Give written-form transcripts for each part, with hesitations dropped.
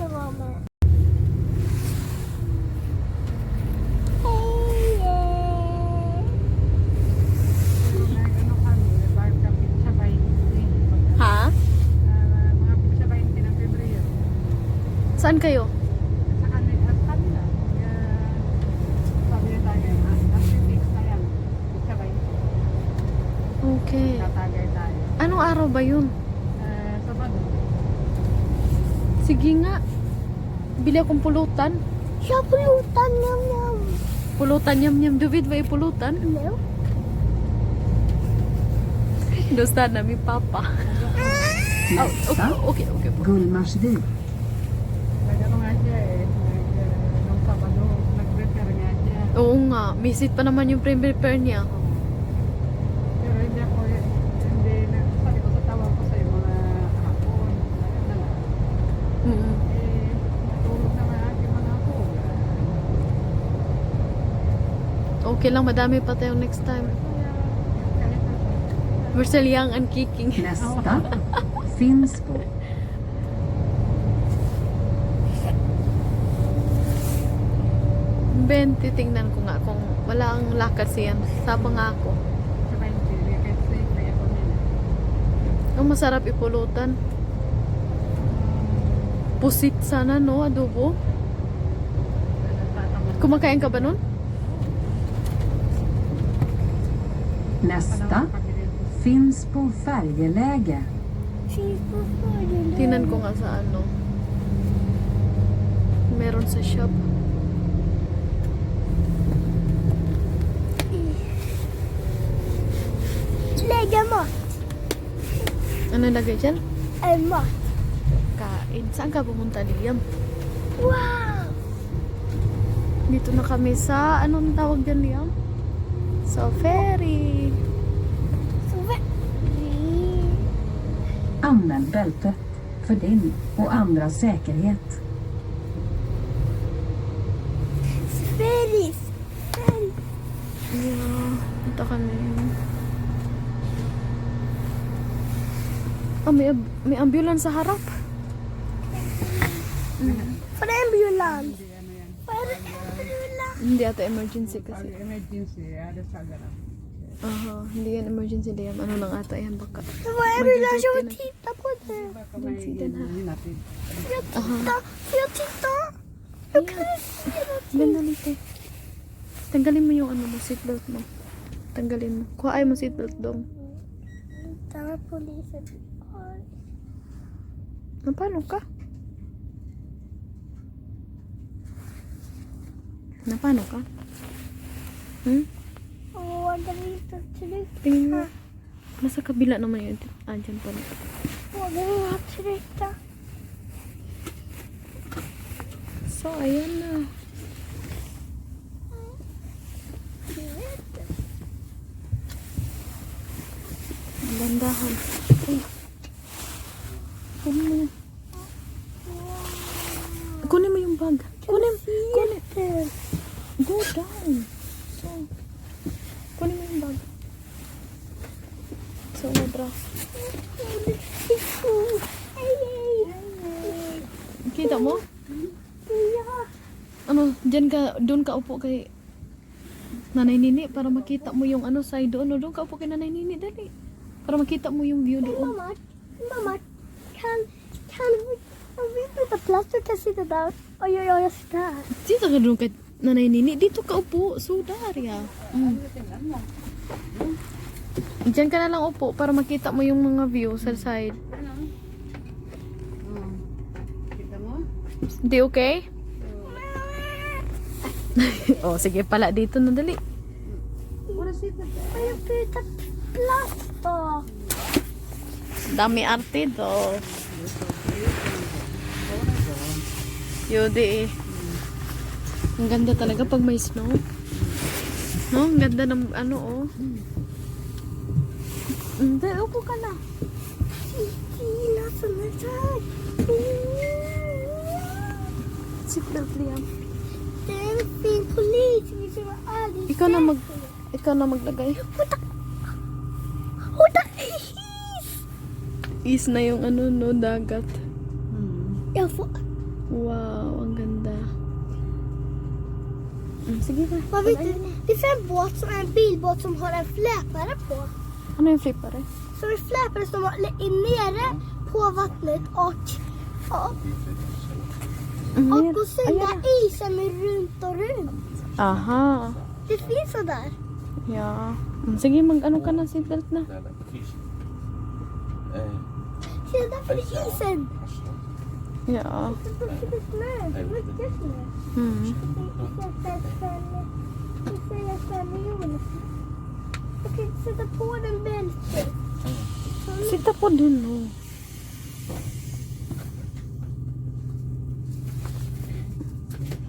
Mama. Ha? Mga pizza 20 ng Pebrero. Saan kayo? Sa kanila. Kaya sabi niya tayo, after 6 na yan. Pizza 20. Okay. Tatagay tayo. Anong araw ba yun? Sabado. Sige nga. Bili akong pulutan. Siya pulutan yum yum. Pulutan yam-yam. David, ba pulutan? No? Dosta na mi papa. Nästa, Okay. Gullmarsvik. Nag-ano nga siya nung Sabado, nag-prepare nga siya. Oo nga. Visit pa naman yung prepare niya. Pero hindi ako, sabi ko sa tawag ko sa'yo mga hapon. Ayun na nga. Natulog na nga aking mga ako. Okay lang. Madami pa tayong next time. We're still young and kicking. Nästa, Finnsbo. Ben, titingnan ko nga kung wala ang lakad siyan. Saba nga ako. Sa 20, kahit safe na ako nila. Ang masarap ipulutan. Pusit sana, no? Adobo. Kumakain ka ba nun? Nästa, Finnsbo färjeläge. Tingnan ko nga sa ano. Meron sa shop. Lägga mat. Ano lagay dyan? Mat. Kain. Saan ka pumunta, Liam? Wow. Dito na kami sa, anong tawag dyan, Liam? Sa Ferry. Så Använd bältet för din och andras säkerhet. Ferry. Yeah, punta kami. Oh, may ambulance sa harap. För ambulans. Hindi ano yan. För ambulans. Hindi ata emergency Pag kasi. emergency, ada sa ganap. Aha, hindi yan emergency, Liam. Ano lang ata yan, baka. Det var ambulans. Jag vill titta på det. Baka may hinapin. Jag tittar. Jag kan se någonting. Ganda nito. Tanggalin mo yung ano mo, seatbelt mo. Tanggalin mo. Kuha mo seatbelt dong. Där var polisen. Paano ka? Paano ka? Åh, det är inte tryggt. Tingin mo. Nasa kabila naman yun. Dyan pa. Åh, det är tryggt. So, ayan na. Landahan. Uy. Kunin mo yan. Kunin mo yung bag. Kunin. Go down. So, kunin mo yung bag. So, madra. Kita mo? Ano, doon ka upo kay Nanay Nini para makita mo yung ano side doon. Doon ka upo kay Nanay Nini, dali. Para makita mo yung view doon. Mamma, kan vi byta plats? Du kan sitta där. Och jag sitter här. Dito ka doon kay Nanay Nini. Dito ka upo. So, there, ya. Diyan ka na lang upo para makita mo yung mga view sa side. Kita mo? Hindi okay? Oh, sige pala dito na dali. Och jag byter plats då. Dami arte to. Yodi eh. Ang ganda talaga pag may snow. No, ang ganda ng ano oh. Hindi, upo ka na. Gila som är där. Seatbelt, Liam. Det är en fin polis. Vi ska vara ärliga. Ikaw na maglagay. Hoda is. Is na yung ano no, dagat. Jag får. Wow, ang ganda. Sige ba? Man vet du, det är en båt som är en bilbåt som har en fläpare på. Ano yung flippare? Så är fläpare som är nere på vattnet och på sidan isen med runt och runt. Aha. Det finns så där. Ja. Sige, mag-ano ka na, seatbelt na. لا لا مفيش Se där för isen. Ja. Det är snö. Mycket snö. Mm. Vi säger 5 miljoner. Jag kan inte sätta på den bälte. Sitta på din no.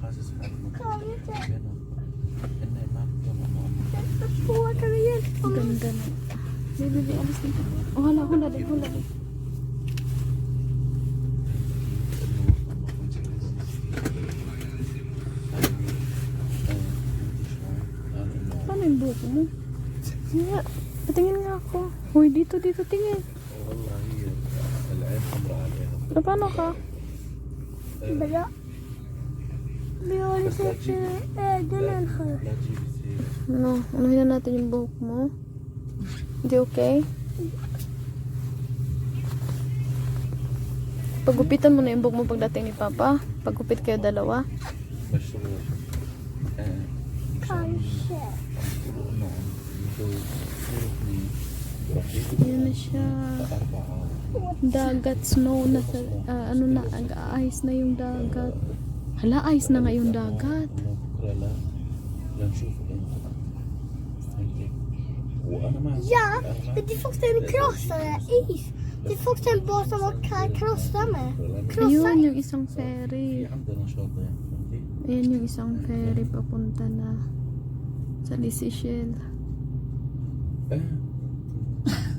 حاسس حالي Kan vi inte انه ما بدهم sätta på? Kan vi hjälpa mig? Ganda na. Bibi, alis na. Oh, hala din. Paano yung buhok mo? Nga, patingin nga ako. Hoy, dito, tingin. والله هي العين حمراء عليها Paano ka? Bra. Vi har inte sett ögonen här. لا تجيبي سيرة Ano, anuhin na natin yung buhok mo. Hindi okay? Pagupitan mo na yung buhok mo pagdating ni Papa. Pagupit kayo dalawa. مشروع Kanske. نعم يسوي اثنين Yan na siya. 4 Dagat, snow na sa, ano na, ice na yung dagat. Hala, ice na nga yung dagat. بكره لا نشوف انت فهمتي وانا ما Ja, men det är faktiskt en krossare is. Det är faktiskt en båt som man kan krossa med. Krossa. Ayun, yung isang ferry. في عندنا شاطئ فهمتي Ayan yung isang ferry papunta na sa Lisicel.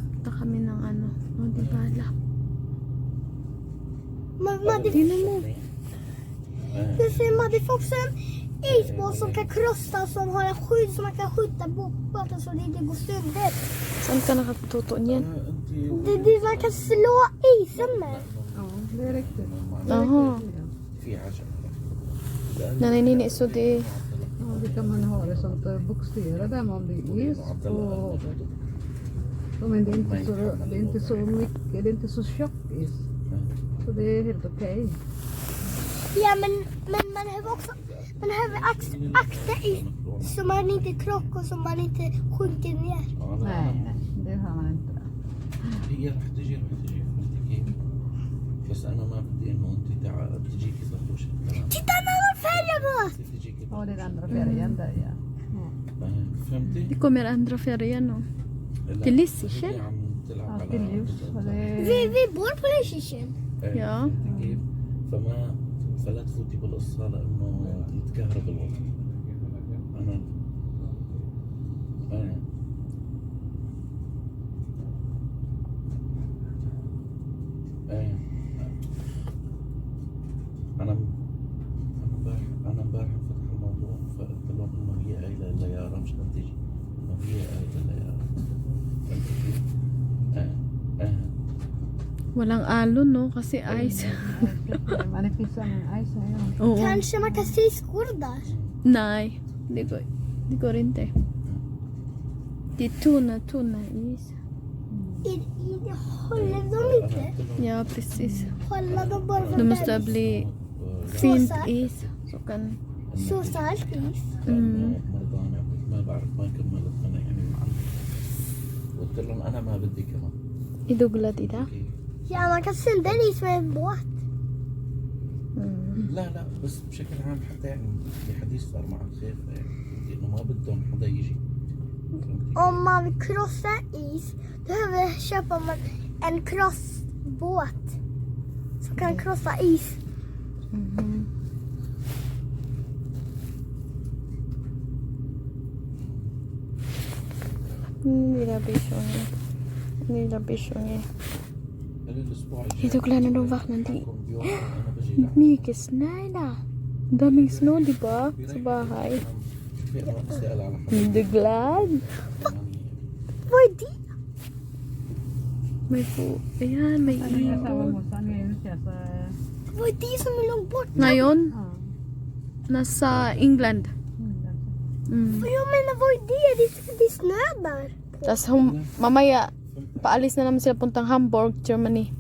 Punta kami ng ano, o di bala. Man, det, Tingnan mo. det ser man, det är faktiskt en isbåt som kan krossa, som har en skydd som man kan skjuta båten så det inte går sönder. Saan ka nakatuto niyan? Det man kan slå isen med. Ja, det är riktigt. Aha. في عجل Naninini, so di. Ja, det kan man ha det som att boxera där man blir is och men det är inte så mycket, det är inte så tjock is. Så det är helt okej. Ja, men man behöver också akta is så man inte krockar, så man inte sjunker ner. Nej, det har man inte. هي رح تجي فهمتي كيف بس انا ما بدي انه انت تجيكي تطوش Titta, en annan färjebåt! تجيكي Ja, det är den andra färgen där, ja. فهمتي Di kommer andra färjan no. Till Lisicel? هي عم تلعب Allt على är ljus. Och det Vi bor på Lysekil. Ja. فهمتي كيف فلا تفوتي بالقصه لانه يتكهرب الوضع انا انا امبارح فتح الموضوع فقلت لهم انه هي قايله ليارا مش تيجي انه هي قايله ليارا فهمتي كيف؟ Walang alon no kasi ice. man är finns en is här. Oo. Kanske man kan se skor där. Nej, det går inte. Det är tunna is. Håller de inte? Ja, precis. Håller de bara för Det måste bli fint is. Så kan... Så salt is. مرضانة ما بعرف ما كملت انا يعني عندي قلت لهم انا ما بدي كمان Idugla dida. Ja, man kan sända en is med en båt. لا بس بشكل عام حتى يعني في حديث صار مع الخير يعني انه ما بدهم حدا يجي Om man vill krossa is, då köper man en krossbåt som kan krossa is. Nila bishongi. الاسبوع Idugla na nung vaknan di. بكون بيوم انا بجي Mikis na na. Daming snow, di ba? Sa bahay. في انا اسال على حدا Hindi glad. Vad är det? May po. Ayan, may Ano yung asawa ibon. mo? Saan ngayon siya? Sa var det som är långt bort. Ngayon, Ja. nasa England. Mm. För jag menar, vad är det? Det är snö där. Tapos mamaya, paalis na naman sila puntang Hamburg, Germany.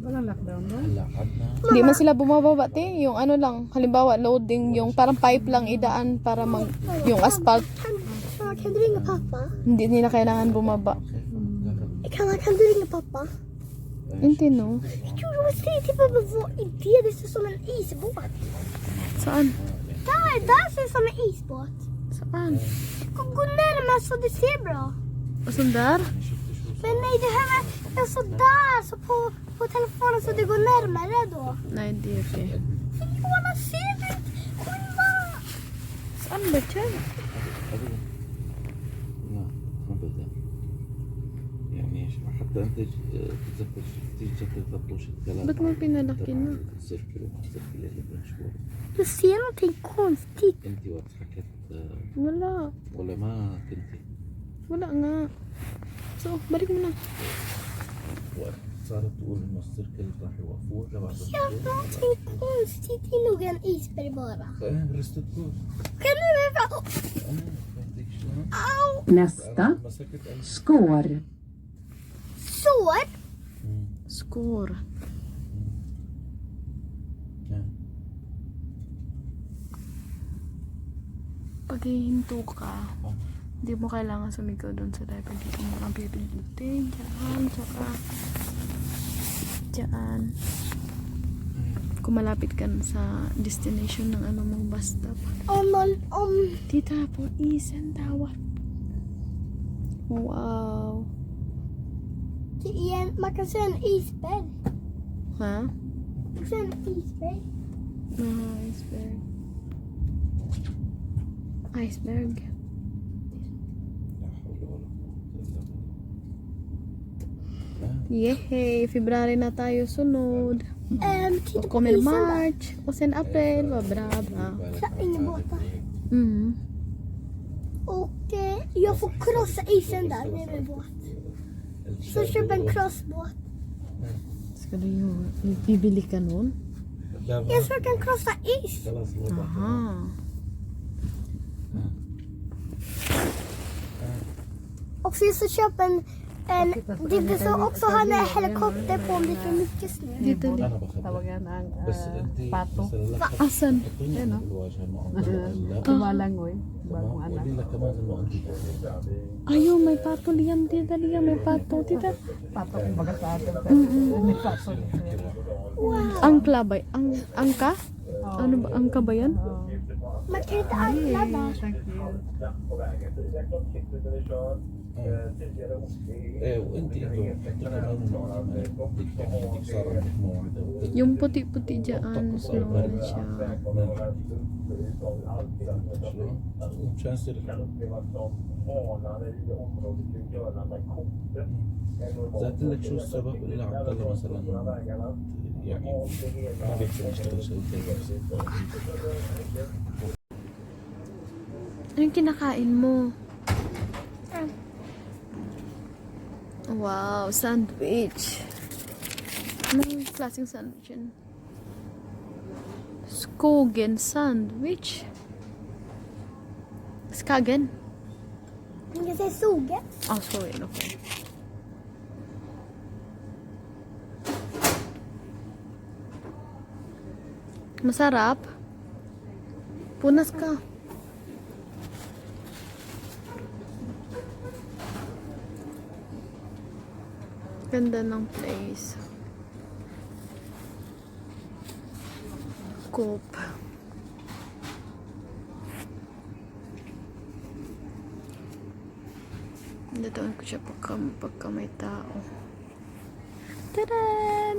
Walang lockdown ba? هلا قعدنا Hindi man sila bumababa, te. Yung ano lang, halimbawa, loading, yung parang pipe lang idaan para yung asphalt. Kan du ringa pappa? Hindi nila kailangan bumaba. Kan du ringa pappa? Hindi, no? Jo, jag vill säga till pappa, vad är det? Det ser ut som en isbåt. Saan? Där ser det ut som en isbåt. Saan? Gå närmare så det ser bra. O sundar? Men nej, det här är så där, så på telefonen så det går närmare då. Nej, det är okej. Fiona, ser du? Kolla! Saan ba dyan? لا ابدا يعني حتى انت تتذكر تيجي تطلش الكلام Ba't mo pinalaki na? سيركل وما سيركل اللي بنشوفه Du ser någonting konstigt. انت وقت حكيت Wala. ولا ما كنتي Wala nga. So, balik mo na. وقت صارت تقول انه السيركل راح يوقفوه تبع Ja, någonting konstigt. Det är nog en isberg bara. رستت تقول Kan du vänta? فهمتك شلون؟ Au! Nästa. مسكت انا Skår. Sår? Score. Pag hihinto ka, hindi mo kailangan sumigaw doon sa diaper. Dito mo lang pipindutin. Diyan, tsaka diyan. Kung malapit ka na sa destination ng ano mong bus stop. Om Tita po, isen tawat. Wow. det är en, man kan se en isberg. Ha? Man kan se en isberg. Iceberg. Iceberg. Yay! February na tayo sunod. Titta Och på kommer isen där. March. Och sen april. Vad bra, bra. Inga båtar. Mm. Och jag får krossa isen där med min båt. Så köp en crossbåt. Ska du ju bibili ka nun? Jag ska kan krossa is. Aha. Och så just köpa en det så också ha en helikopter på om det är för mycket snö. Dito din. انا باخذها Tawagan ang بس انت pato. Asan? اعطيني الواجهه معه لا Tumalangoy. Bagong تمام anak. قولي لك كمان انه انت Ayun, may pato liyan. Tita liyan, may pato. Tita. Pato kumbaga sa atin. Pero may pato. Angkla ba? Angka? Ano ba? Angka ba yan? Man kan inte ankla där. Thank you. ايه وانت كمان بدك صار عندك موعد Yung puti-puti dyan. Snow na siya. شلون؟ مشان يصير قلت لك شو السبب اللي عطله مثلا يعني ما بيقدر يشتغل شغلتين Anong kinakain mo? Wow, sandwich. Anong klaseng sandwich yan? Skogen sandwich. Skagen? Man kan säga sogen. Ah, sorry. Okay. Masarap. Punas ka. Ganda ng place. Coop. Dadaan ko siya pagka may tao. Tadaan!